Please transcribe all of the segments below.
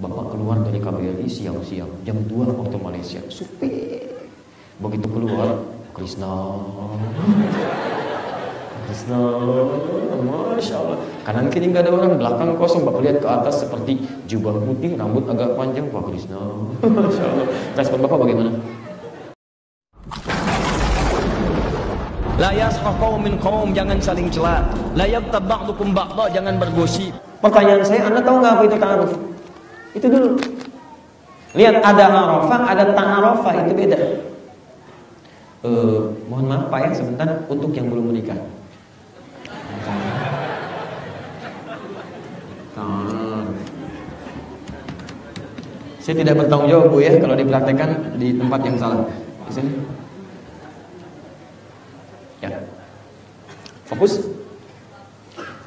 Bapak keluar dari KBRI siang-siang, jam 2 waktu Malaysia, sepi. Begitu keluar, Krishna, Krishna, Masya Allah. Kanan kiri nggak ada orang, belakang kosong. Bapak lihat ke atas seperti jubah putih, rambut agak panjang, Pak Krishna, Masya Allah. Respon Bapak bagaimana? La yaskhar qaumin qaum, jangan saling cela. La yagtab ba'dukum ba'dha, jangan bergosip. Pertanyaan saya, Anda tahu nggak apa itu ta'aruf? Itu dulu. Lihat, ada arafah, ada ta'arafah, itu beda. Mohon maaf Pak ya, sebentar, untuk yang belum menikah. Saya tidak bertanggung jawab Bu ya, kalau dipraktekkan di tempat yang salah. Di sini. Ya. Fokus.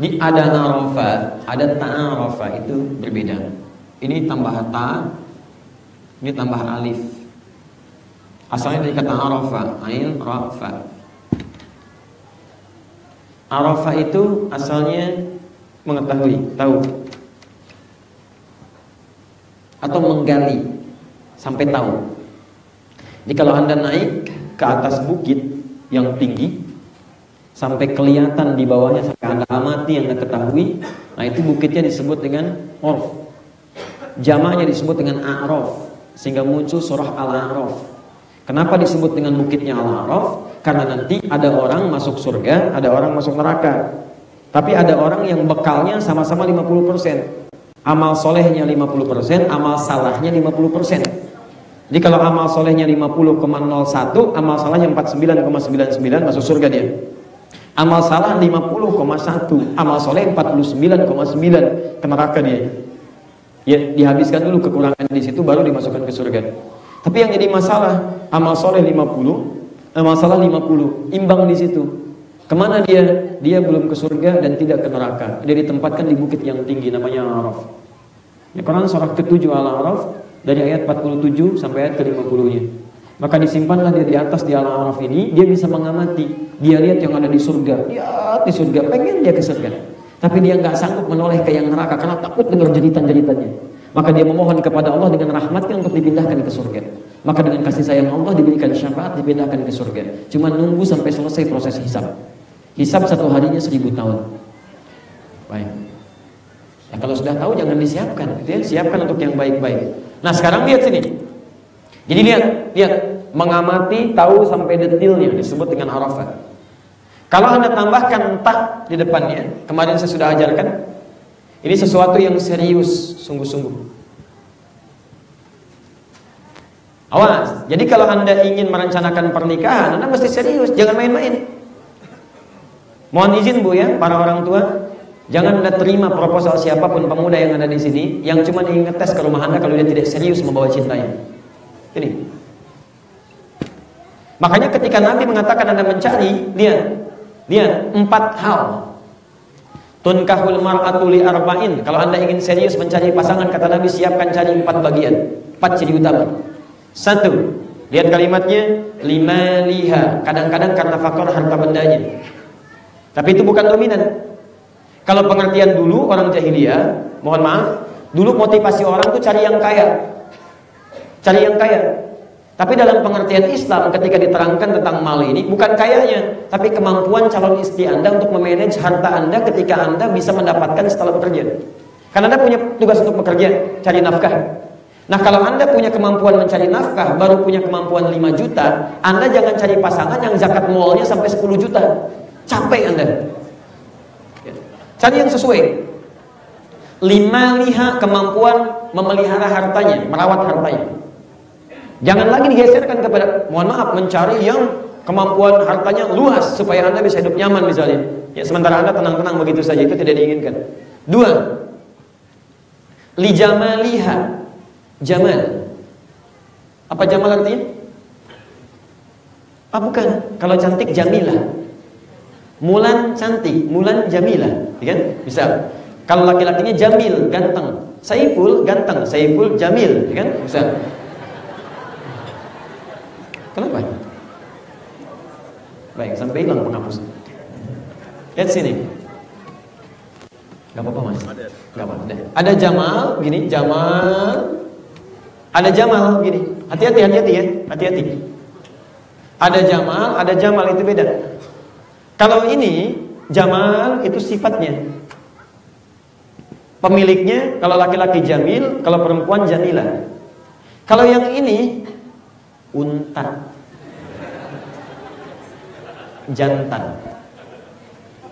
Di ada arafa, ada ta'arafa, itu berbeda. Ini tambah ta, ini tambah alif. Asalnya dari kata arafa, ain rafa. Arafa itu asalnya mengetahui, tahu, atau menggali sampai tahu. Jadi kalau Anda naik ke atas bukit yang tinggi sampai kelihatan di bawahnya, sampai Anda amati, Anda ketahui, nah itu bukitnya disebut dengan orf. Jamaknya disebut dengan a'raf, sehingga muncul surah Al-A'raf. Kenapa disebut dengan bukitnya Al-A'raf? Karena nanti ada orang masuk surga, ada orang masuk neraka. Tapi ada orang yang bekalnya sama-sama 50%. Amal solehnya 50%, amal salahnya 50%. Jadi kalau amal solehnya 50,01, amal salahnya 49,99, masuk surga dia. Amal salah 50,1, amal soleh 49,9, ke neraka dia. Ya, dihabiskan dulu kekurangan di situ, baru dimasukkan ke surga. Tapi yang jadi masalah, amal soleh 50, amal salah 50, imbang di situ. Kemana dia? Dia belum ke surga dan tidak ke neraka. Dia ditempatkan di bukit yang tinggi, namanya Al-A'raf. Ya, Quran surah ke-7 Al-A'raf, dari ayat 47 sampai ayat ke-50-nya. Maka disimpanlah dia di atas di Al-A'raf ini, dia bisa mengamati, dia lihat yang ada di surga, lihat di surga, pengen dia ke surga. Tapi dia nggak sanggup menoleh ke yang neraka karena takut dengar jeritan-jeritannya. Maka dia memohon kepada Allah dengan rahmatnya untuk dipindahkan ke surga. Maka dengan kasih sayang Allah diberikan syafaat, dipindahkan ke surga. Cuma nunggu sampai selesai proses hisab. Hisab 1 harinya 1000 tahun. Baik. Ya, kalau sudah tahu jangan disiapkan, gitu ya. Siapkan untuk yang baik-baik. Nah sekarang lihat sini. Jadi lihat, mengamati, tahu sampai detailnya disebut dengan arafah. Kalau Anda tambahkan tak di depannya, kemarin saya sudah ajarkan, ini sesuatu yang serius, sungguh-sungguh. Awas, jadi kalau Anda ingin merencanakan pernikahan, Anda mesti serius, jangan main-main. Mohon izin Bu ya, para orang tua, jangan Anda terima proposal siapapun pemuda yang ada di sini, yang cuma ingin ngetes ke rumah Anda kalau dia tidak serius membawa cintanya. Ini. Makanya ketika Nabi mengatakan Anda mencari, lihat 4 hal. Tunkahul mar'atu li arba'in. Kalau Anda ingin serius mencari pasangan, kata Nabi, siapkan cari 4 bagian, 4 ciri utama. 1, lihat kalimatnya, lima liha. Kadang-kadang karena faktor harta bendanya, tapi itu bukan dominan. Kalau pengertian dulu orang jahiliyah, mohon maaf, dulu motivasi orang tuh cari yang kaya, cari yang kaya. Tapi dalam pengertian Islam ketika diterangkan tentang mal ini, bukan kayanya, tapi kemampuan calon istri Anda untuk memanage harta Anda ketika Anda bisa mendapatkan setelah bekerja. Karena Anda punya tugas untuk bekerja, cari nafkah. Nah kalau Anda punya kemampuan mencari nafkah, baru punya kemampuan 5 juta, Anda jangan cari pasangan yang zakat malnya sampai 10 juta. Capek Anda. Cari yang sesuai. 5 liha, kemampuan memelihara hartanya, merawat hartanya. Jangan lagi digeserkan kepada, mohon maaf, mencari yang kemampuan hartanya luas supaya Anda bisa hidup nyaman misalnya. Ya, sementara Anda tenang-tenang begitu saja, itu tidak diinginkan. 2, li jamaliha. Jamal. Apa jamal artinya? Ah bukan, kalau cantik jamilah. Mulan cantik, Mulan jamilah, ya kan? Bisa. Kalau laki-lakinya jamil, ganteng. Saiful ganteng, Saiful jamil, ya kan? Bisa. Kenapa? Baik, sampai hilang penghapus. Lihat sini. Gak apa-apa Mas. Enggak apa-apa. Ada Jamal, gini, Jamal. Ada Jamal, gini. Hati-hati ya, hati-hati. Ada Jamal itu beda. Kalau ini Jamal itu sifatnya. Pemiliknya kalau laki-laki Jamil, kalau perempuan Jamila. Kalau yang ini unta. Jantan.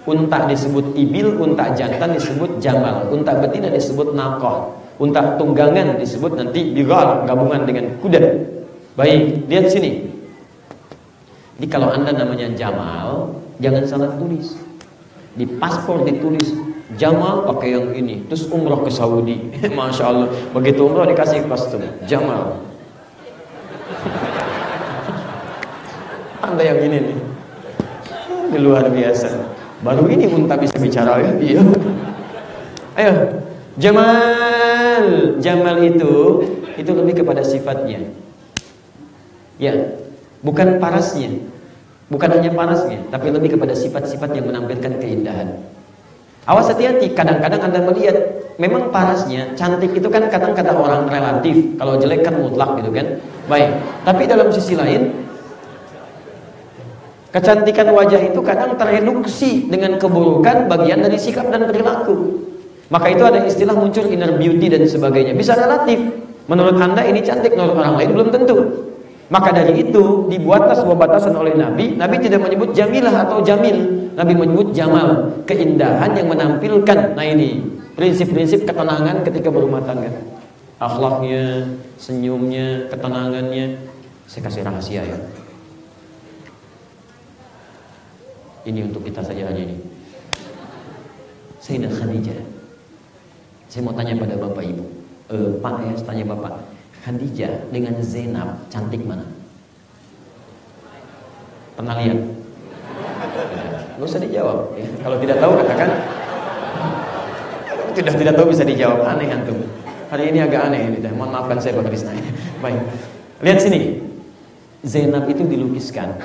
Unta disebut ibil, unta jantan disebut jamal, unta betina disebut naqah, unta tunggangan disebut nanti bighal, gabungan dengan kuda. Baik, lihat sini. Jadi kalau Anda namanya Jamal, jangan salah tulis. Di paspor ditulis Jamal pakai yang ini, terus umroh ke Saudi. Masya Allah, begitu umroh dikasih kostum Jamal. Anda yang ini nih, ini luar biasa. Baru ini unta bisa bicara ya. Iya. Ayo, Jamal. Jamal itu lebih kepada sifatnya. Ya, bukan parasnya. Bukan hanya parasnya, tapi lebih kepada sifat-sifat yang menampilkan keindahan. Awas hati-hati, kadang-kadang Anda melihat memang parasnya, cantik itu kan kadang kata orang relatif. Kalau jelek kan mutlak gitu kan. Baik, tapi dalam sisi lain kecantikan wajah itu kadang tereduksi dengan keburukan bagian dari sikap dan perilaku. Maka itu ada istilah muncul inner beauty dan sebagainya. Bisa relatif. Menurut Anda ini cantik, menurut orang lain belum tentu. Maka dari itu dibuatlah sebuah batasan oleh Nabi. Nabi tidak menyebut jamilah atau jamil. Nabi menyebut jamal, keindahan yang menampilkan. Nah ini prinsip-prinsip ketenangan ketika berumah tangga. Akhlaknya, senyumnya, ketenangannya. Saya kasih rahasia ya. Ini untuk kita saja aja ini. Sayyidah Khadijah. Saya mau tanya pada Bapak Ibu. Pak ya, tanya Bapak. Khadijah dengan Zainab cantik mana? Pernah lihat? Nggak usah dijawab. Ya. Kalau tidak tahu katakan. Tidak tahu bisa dijawab. Aneh antum. Hari ini agak aneh ini. Mohon maafkan saya Pak Krisna. Baik. Lihat sini. Zainab itu dilukiskan.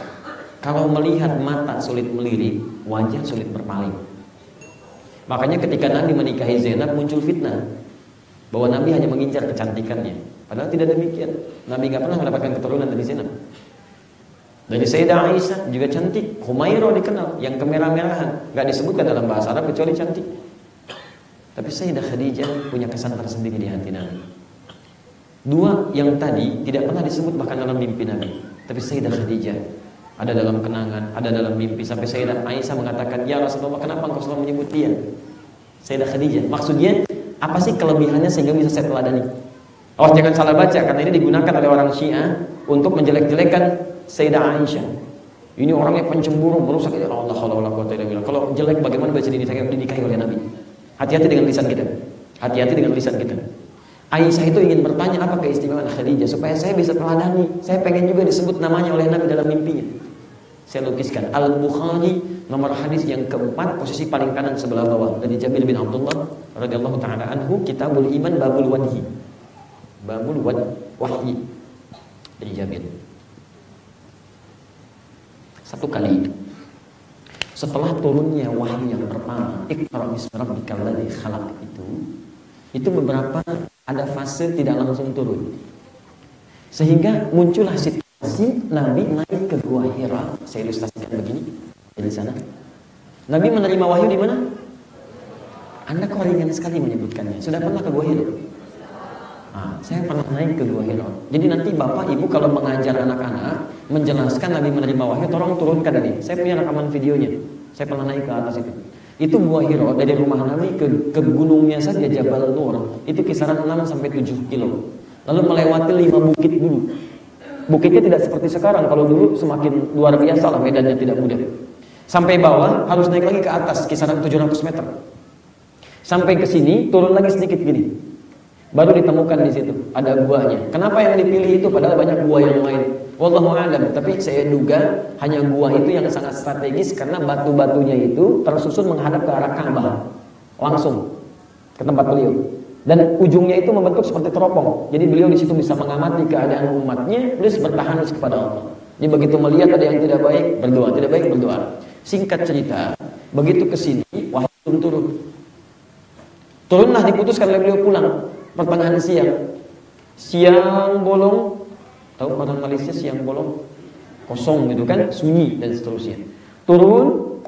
Kalau melihat mata sulit melirik, wajah sulit berpaling. Makanya ketika Nabi menikahi Zainab muncul fitnah bahwa Nabi hanya mengincar kecantikannya. Padahal tidak demikian. Nabi nggak pernah mendapatkan keturunan dari Zainab. Dari Sayyidah Aisyah juga cantik. Humairah dikenal, yang kemerah-merahan, nggak disebutkan dalam bahasa Arab kecuali cantik. Tapi Sayyidah Khadijah punya kesan tersendiri di hati Nabi. Dua yang tadi tidak pernah disebut bahkan dalam mimpi Nabi. Tapi Sayyidah Khadijah ada dalam kenangan, ada dalam mimpi. Sampai Sayyidah Aisyah mengatakan, ya Rasulullah, kenapa engkau selalu menyebut dia? Sayyidah Khadijah. Maksudnya, apa sih kelebihannya sehingga bisa saya teladani? Oh, jangan salah baca, karena ini digunakan oleh orang Syiah untuk menjelek-jelekan Sayyidah Aisyah. Ini orangnya pencemburu, merusak. Allah quwwata illa billah. Kalau jelek bagaimana bisa dinikahi oleh Nabi? Hati-hati dengan lisan kita. Hati-hati dengan lisan kita. Aisyah itu ingin bertanya apa keistimewaan Khadijah supaya saya bisa teladani. Saya pengen juga disebut namanya oleh Nabi dalam mimpinya. Saya lukiskan Al-Bukhari nomor hadis yang keempat, posisi paling kanan sebelah bawah, dari Jabir bin Abdullah radhiyallahu taala anhu, Kitabul Iman Babul Wadhi. Babul Wahyi dari Jabir. Satu kali setelah turunnya wahyu yang pertama, Iqra bismi rabbikal ladzi khalaq, itu beberapa ada fase tidak langsung turun. Sehingga muncullah situasi Nabi naik ke Gua Hira. Saya ilustrasikan begini di sana. Nabi menerima wahyu di mana? Anda kok ringan sekali menyebutkannya. Sudah pernah ke Gua Hira? Saya pernah naik ke Gua Hira. Jadi nanti Bapak Ibu kalau mengajar anak-anak menjelaskan Nabi menerima wahyu, tolong turunkan ini. Saya punya rekaman videonya. Saya pernah naik ke atas itu. Itu Gua Hira dari rumah Nabi ke gunungnya saja Jabal Nur itu kisaran 6-7 kilo. Lalu melewati 5 bukit dulu. Bukitnya tidak seperti sekarang. Kalau dulu semakin luar biasa lah, medannya tidak mudah. Sampai bawah harus naik lagi ke atas kisaran 700 meter. Sampai ke sini turun lagi sedikit gini. Baru ditemukan di situ ada guanya. Kenapa yang dipilih itu padahal banyak gua yang lain? Wallahu a'lam. Tapi saya duga hanya gua itu yang sangat strategis karena batu-batunya itu tersusun menghadap ke arah Ka'bah. Langsung ke tempat beliau. Dan ujungnya itu membentuk seperti teropong. Jadi beliau di situ bisa mengamati keadaan umatnya, terus bertahan kepada Allah. Jadi begitu melihat ada yang tidak baik, berdoa, tidak baik, berdoa. Singkat cerita, begitu ke sini wahyu turun. Turunlah diputuskan oleh beliau pulang pertengahan siang. Siang bolong, tahu orang Malaysia siang bolong, kosong gitu kan, sunyi dan seterusnya. Turun,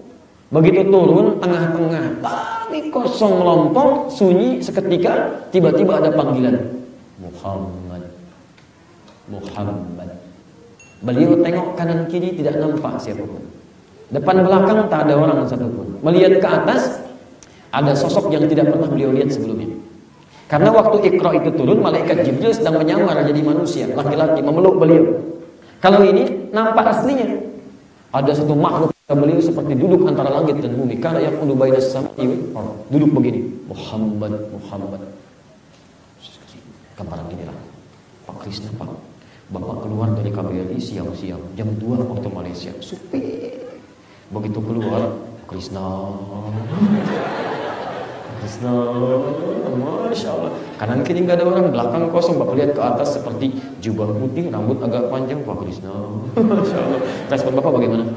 begitu turun tengah-tengah, tapi kosong melompong, sunyi seketika, tiba-tiba ada panggilan, Muhammad, Muhammad. Beliau tengok kanan kiri tidak nampak siapapun. Depan belakang tak ada orang satupun. Melihat ke atas, ada sosok yang tidak pernah beliau lihat sebelumnya. Karena waktu Iqra itu turun, malaikat Jibril sedang menyamar jadi manusia, laki-laki, memeluk beliau. Kalau ini nampak aslinya. Ada satu makhluk beliau seperti duduk antara langit dan bumi. Karena yang ulu bainas samai duduk begini. Muhammad, Muhammad. Gambaran inilah. Pak Krisna, Pak. Bapak keluar dari KBRI siang-siang, jam 2 waktu Malaysia. Sepi. Begitu keluar, Krisna, Krisna, Masya Allah. Kanan kiri nggak ada orang, belakang kosong. Bapak lihat ke atas seperti jubah putih, rambut agak panjang, Pak Krisna. Masya Allah. Respon Bapak bagaimana?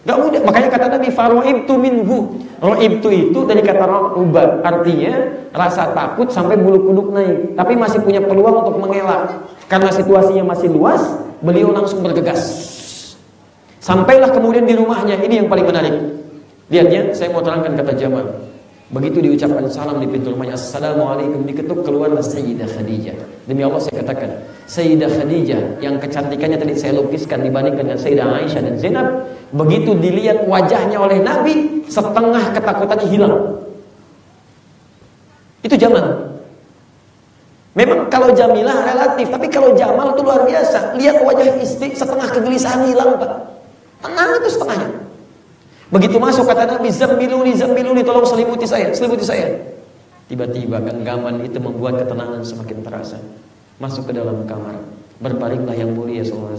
Gak mudah. Makanya kata Nabi, faro'ibtu minhu. Ro'ibtu itu dari kata ro'ubat, artinya rasa takut sampai bulu kuduk naik. Tapi masih punya peluang untuk mengelak. Karena situasinya masih luas, beliau langsung bergegas. Sampailah kemudian di rumahnya. Ini yang paling menarik. Lihatnya, saya mau terangkan kata Jamal. Begitu diucapkan salam di pintu rumahnya, Assalamualaikum, diketuk, keluarlah Sayyidah Khadijah. Demi Allah saya katakan, Sayyidah Khadijah yang kecantikannya tadi saya lukiskan dibandingkan dengan Sayyidah Aisyah dan Zainab, begitu dilihat wajahnya oleh Nabi, setengah ketakutannya hilang. Itu Jamal. Memang kalau Jamilah relatif, tapi kalau Jamal itu luar biasa. Lihat wajah istri, setengah kegelisahan hilang, Pak. Tenang itu setengahnya. Begitu masuk kata Nabi, Zammiluni, Zammiluni, tolong selimuti saya, selimuti saya. Tiba-tiba genggaman itu membuat ketenangan semakin terasa. Masuk ke dalam kamar, berbaringlah yang mulia SAW,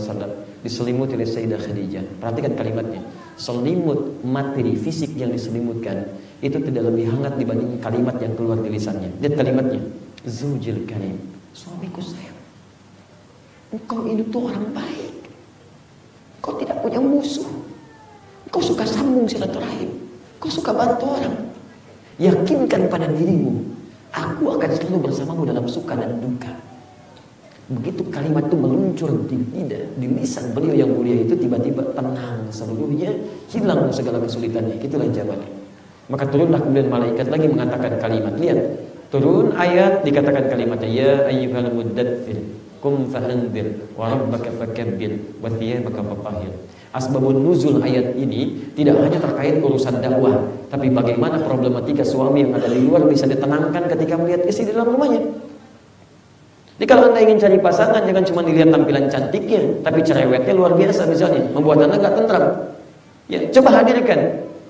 diselimuti oleh Sayyidah Khadijah. Perhatikan kalimatnya, selimut materi fisik yang diselimutkan itu tidak lebih hangat dibanding kalimat yang keluar di lisannya. Lihat kalimatnya, Zawjil Karim, suamiku sayang, engkau ini tuh orang baik. Kau tidak punya musuh. Kau suka sambung silaturahim. Kau suka bantu orang. Yakinkan pada dirimu, aku akan selalu bersamamu dalam suka dan duka. Begitu kalimat itu meluncur di lisan beliau yang mulia itu, tiba-tiba tenang seluruhnya, hilang segala kesulitannya. Itulah jawabannya. Maka turunlah kemudian malaikat lagi mengatakan kalimat. Lihat, turun ayat dikatakan kalimatnya, ya ayyuhal muddatsir kum fahandzir wa rabbaka fakabbir wa thiyabaka fatahhir. Asbabun nuzul ayat ini tidak hanya terkait urusan dakwah, tapi bagaimana problematika suami yang ada di luar bisa ditenangkan ketika melihat istri di dalam rumahnya. Jadi kalau Anda ingin cari pasangan, jangan cuma dilihat tampilan cantiknya, tapi cerewetnya luar biasa misalnya, membuat Anda gak tentram. Ya, coba hadirkan.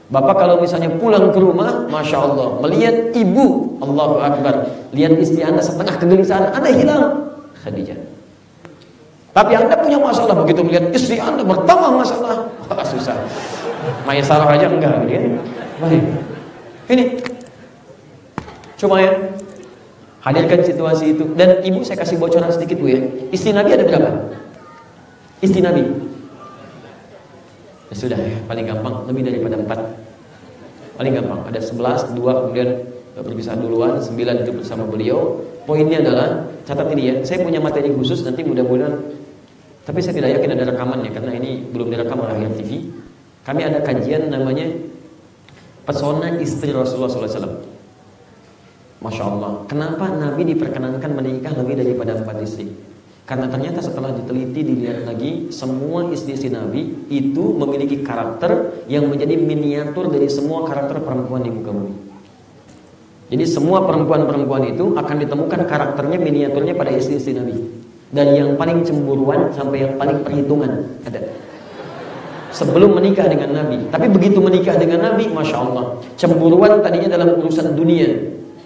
Bapak kalau misalnya pulang ke rumah, Masya Allah, melihat ibu, Allahu Akbar, lihat istri Anda setengah kegelisahan, Anda hilang. Khadijah. Tapi Anda punya masalah, begitu melihat istri Anda bertambah masalah, susah. Maisarah aja enggak, ya. Baik. Ini, cuma ya, hadirkan situasi itu. Dan ibu saya kasih bocoran sedikit Bu ya. Istri Nabi ada berapa? Istri Nabi. Ya sudah ya, paling gampang, lebih daripada 4. Paling gampang, ada 11, 2 kemudian berpisah duluan, 9 itu bersama beliau. Poinnya adalah, catat ini ya, saya punya materi khusus nanti mudah-mudahan, tapi saya tidak yakin ada rekamannya karena ini belum direkam oleh Hayat TV. Kami ada kajian namanya Pesona Istri Rasulullah SAW. Masya Allah, kenapa Nabi diperkenankan menikah lebih daripada 4 istri? Karena ternyata setelah diteliti, dilihat lagi, semua istri-istri Nabi itu memiliki karakter yang menjadi miniatur dari semua karakter perempuan di muka bumi. Jadi semua perempuan-perempuan itu akan ditemukan karakternya, miniaturnya pada istri-istri Nabi. Dari yang paling cemburuan sampai yang paling perhitungan ada. Sebelum menikah dengan Nabi. Tapi begitu menikah dengan Nabi, Masya Allah, cemburuan tadinya dalam urusan dunia.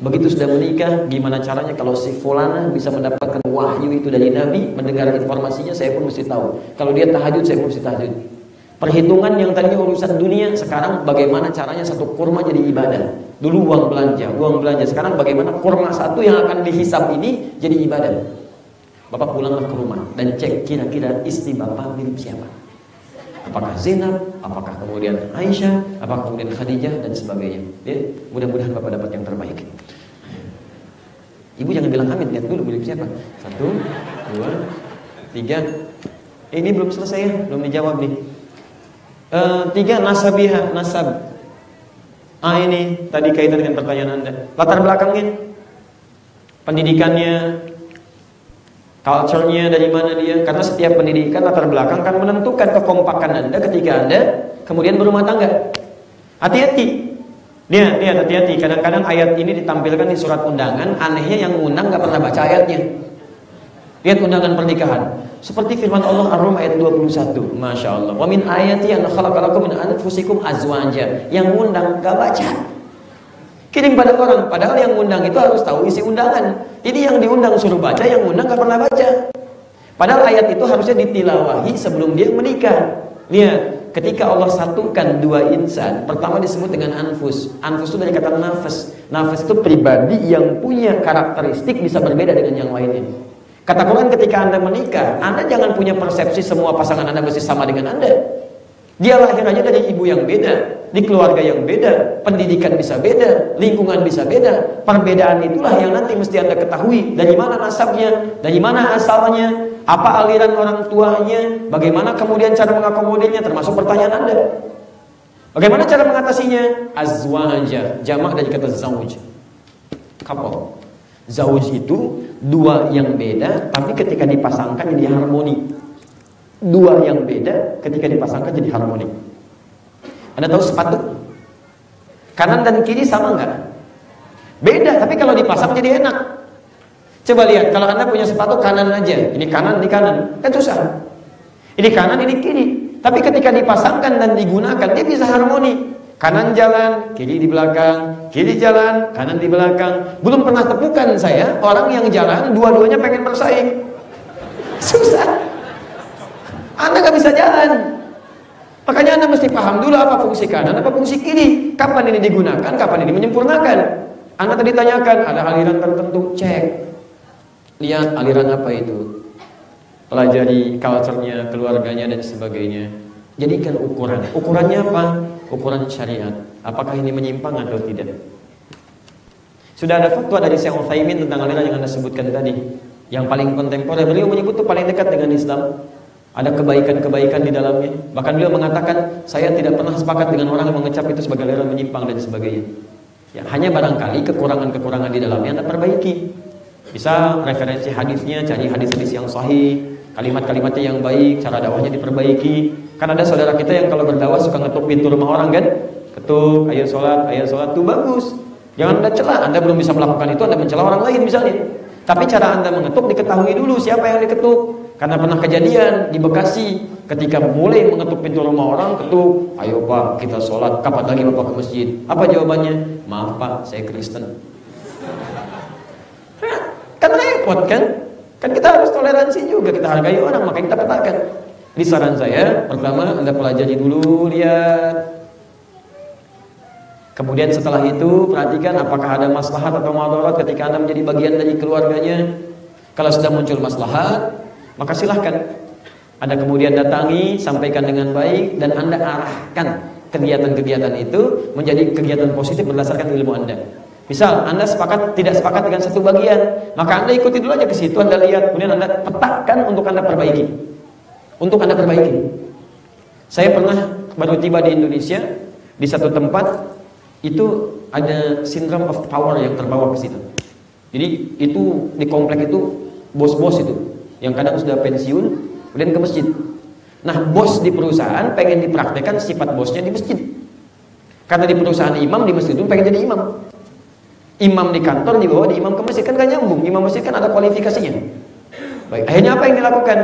Begitu sudah menikah, gimana caranya kalau si fulana bisa mendapatkan wahyu itu dari Nabi, mendengar informasinya, saya pun mesti tahu. Kalau dia tahajud, saya pun mesti tahajud. Perhitungan yang tadinya urusan dunia, sekarang bagaimana caranya satu kurma jadi ibadah. Dulu uang belanja. Sekarang bagaimana kurma satu yang akan dihisap ini jadi ibadah. Bapak pulanglah ke rumah dan cek kira-kira istri Bapak mirip siapa. Apakah Zainab, apakah kemudian Aisyah, apakah kemudian Khadijah dan sebagainya. Ya, mudah-mudahan Bapak dapat yang terbaik. Ibu jangan bilang amin, lihat dulu milik siapa. 1, 2, 3. Ini belum selesai ya, belum dijawab nih. 3 nasabiha, nasab. Ini tadi kaitan dengan pertanyaan Anda. Latar belakangnya, pendidikannya, culture-nya dari mana dia. Karena setiap pendidikan latar belakang kan menentukan kekompakan Anda ketika Anda kemudian berumah tangga. Hati-hati. Lihat, hati-hati. Kadang-kadang ayat ini ditampilkan di surat undangan, anehnya yang undang gak pernah baca ayatnya. Lihat undangan pernikahan. Seperti firman Allah Ar-Rum ayat 21. Masya Allah. Wa min ayati an khalaqalakum min anfusikum azwaja. Yang undang gak baca. Kirim pada orang. Padahal yang undang itu harus tahu isi undangan. Ini yang diundang suruh baca, yang undang gak pernah baca. Padahal ayat itu harusnya ditilawahi sebelum dia menikah. Lihat, ketika Allah satukan dua insan, pertama disebut dengan anfus. Anfus itu dari kata nafas. Nafas itu pribadi yang punya karakteristik bisa berbeda dengan yang lainnya. Kata Quran, ketika Anda menikah, Anda jangan punya persepsi semua pasangan Anda mesti sama dengan Anda. Dia lahir aja dari ibu yang beda, di keluarga yang beda, pendidikan bisa beda, lingkungan bisa beda. Perbedaan itulah yang nanti mesti Anda ketahui. Dari mana nasabnya, dari mana asalnya, apa aliran orang tuanya, bagaimana kemudian cara mengakomodirnya, termasuk pertanyaan Anda. Bagaimana cara mengatasinya? Azwaja, jamak dari kata zawj, couple. Zawj itu dua yang beda, tapi ketika dipasangkan jadi harmoni. Dua yang beda, ketika dipasangkan jadi harmoni. Anda tahu sepatu? Kanan dan kiri sama nggak? Beda, tapi kalau dipasang jadi enak. Coba lihat, kalau Anda punya sepatu kanan aja, ini kanan, ini kanan, kan susah. Ini kanan, ini kiri. Tapi ketika dipasangkan dan digunakan, dia bisa harmoni. Kanan jalan, kiri di belakang, kiri jalan, kanan di belakang. Belum pernah temukan saya orang yang jalan dua-duanya pengen bersaing. Susah. Anda gak bisa jalan. Makanya Anda mesti paham dulu apa fungsi kanan, apa fungsi kiri. Kapan ini digunakan, kapan ini menyempurnakan. Anda tadi tanyakan, ada aliran tertentu, cek. Lihat aliran apa itu. Pelajari culture-nya, keluarganya dan sebagainya. Jadikan ukuran. Ukurannya apa? Ukuran syariat. Apakah ini menyimpang atau tidak? Sudah ada fatwa dari Syekh Utsaimin tentang aliran yang Anda sebutkan tadi. Yang paling kontemporer, beliau menyebut itu paling dekat dengan Islam. Ada kebaikan-kebaikan di dalamnya. Bahkan beliau mengatakan, saya tidak pernah sepakat dengan orang yang mengecap itu sebagai aliran menyimpang dan sebagainya. Ya, hanya barangkali kekurangan-kekurangan di dalamnya Anda perbaiki. Bisa referensi hadisnya, cari hadis-hadis yang sahih, kalimat-kalimatnya yang baik, cara dakwahnya diperbaiki. Kan ada saudara kita yang kalau berdakwah suka ngetuk pintu rumah orang kan? Ketuk, ayo sholat, tuh bagus. Jangan Anda celah, Anda belum bisa melakukan itu, Anda mencela orang lain misalnya. Tapi cara Anda mengetuk diketahui dulu siapa yang diketuk. Karena pernah kejadian di Bekasi, ketika mulai mengetuk pintu rumah orang, ketuk, ayo Pak, kita sholat, kapan lagi Bapak ke masjid? Apa jawabannya? Maaf Pak, saya Kristen. Kan repot kan? Kan kita harus toleransi juga, kita hargai orang, maka kita petakan. Di saran saya, pertama Anda pelajari dulu, lihat. Kemudian setelah itu, perhatikan apakah ada maslahat atau madarat ketika Anda menjadi bagian dari keluarganya. Kalau sudah muncul maslahat, maka silahkan Anda kemudian datangi, sampaikan dengan baik, dan Anda arahkan kegiatan-kegiatan itu menjadi kegiatan positif berdasarkan ilmu Anda. Misal Anda tidak sepakat dengan satu bagian, maka Anda ikuti dulu aja ke situ, Anda lihat, kemudian Anda petakan untuk Anda perbaiki. Saya pernah baru tiba di Indonesia, di satu tempat itu ada syndrome of power yang terbawa ke situ. Jadi itu di komplek itu bos-bos itu yang kadang sudah pensiun kemudian ke masjid. Nah, bos di perusahaan pengen dipraktekkan sifat bosnya di masjid. Karena di perusahaan imam, di masjid itu pengen jadi imam. Imam di kantor dibawa di imam ke masjid, kan gak nyambung. Imam masjid kan ada kualifikasinya. Baik, akhirnya apa yang dilakukan?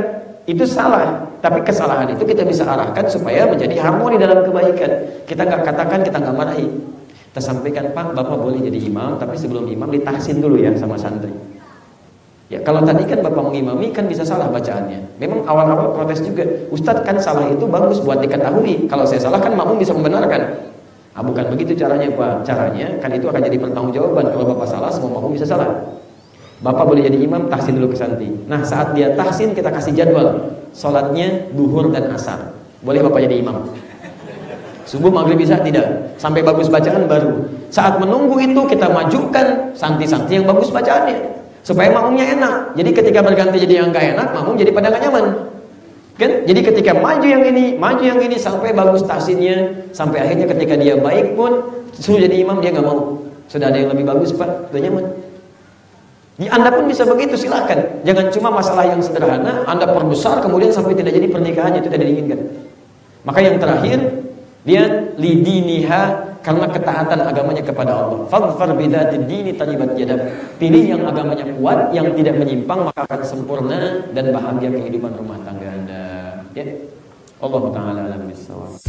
Itu salah. Tapi kesalahan itu kita bisa arahkan supaya menjadi harmoni dalam kebaikan. Kita nggak katakan, kita nggak marahi. Kita sampaikan, Pak, Bapak boleh jadi imam, tapi sebelum imam ditahsin dulu ya sama santri. Ya, kalau tadi kan Bapak mengimami kan bisa salah bacaannya. Memang awal-awal protes juga. Ustadz kan salah itu bagus buat diketahui. Kalau saya salah kan makmum bisa membenarkan. Bukan begitu caranya Pak. Caranya kan itu akan jadi pertanggungjawaban. Kalau Bapak salah, semua makmum bisa salah. Bapak boleh jadi imam, tahsin dulu ke santri. Nah, saat dia tahsin kita kasih jadwal. Sholatnya duhur dan asar. boleh bapak jadi imam. Subuh, maghrib, isya tidak. Sampai bagus bacaan baru. Saat menunggu itu kita majukan santi-santi yang bagus bacaannya, supaya makmumnya enak. Jadi ketika berganti jadi yang gak enak, makmum jadi pada gak nyaman. Kan? Jadi ketika maju yang ini sampai bagus tahsinnya, sampai akhirnya ketika dia baik pun suruh jadi imam dia nggak mau. Sudah ada yang lebih bagus pak, udah nyaman. Anda pun bisa begitu, silakan. Jangan cuma masalah yang sederhana Anda perbesar kemudian sampai tidak jadi pernikahannya, itu tidak diinginkan. Maka yang terakhir, lihat lidiniha, karena ketaatan agamanya kepada Allah. Fadfar bidzatid dini taribat yadak. Pilih yang agamanya kuat, yang tidak menyimpang, maka akan sempurna dan bahagia kehidupan rumah tangga Anda. Ya. Allah taala alam bissawab.